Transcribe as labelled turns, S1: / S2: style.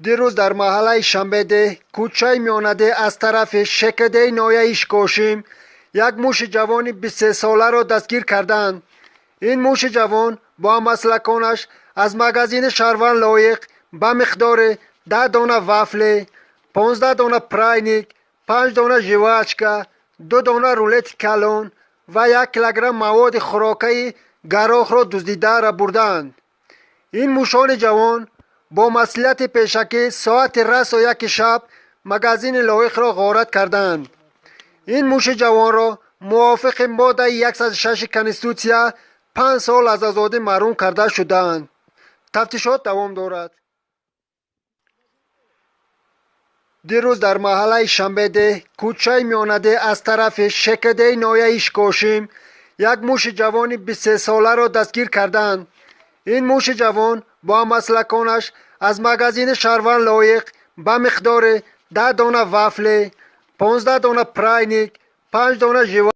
S1: دیروز در محله شنبهده کوچه میانده از طرف شکده نایش کوشیم یک موش جوان 23 ساله را دستگیر کردند. این موش جوان با مسلکانش از مغازین شهروان لایق به مقدار 10 دانه وافل، 15 دانه پراینیک، 5 دانه ژواچکا، 2 دانه رولت کلون و 1 کیلوگرم مواد خوراکی گراخ را دزدیده را بردند. این موشان جوان با مسئولیت پیشکی ساعت رس و 1 شب مغازین لایق را غارت کردند. این موش جوان را موافق ماده 106 کنستیتوسیا 5 سال از آزادی محروم کرده شدند. تفتیشات دوام دارد. دیروز در محله شنبهده کوچه میانده از طرف شکده نایش کوشیم یک موش جوان 23 ساله را دستگیر کردند. این موش جوان با مسلکانش از مغازین شهروان لایق به مقدار 10 دانه وافل، 15 دانه پراینیک، 5 دانه ژواچکا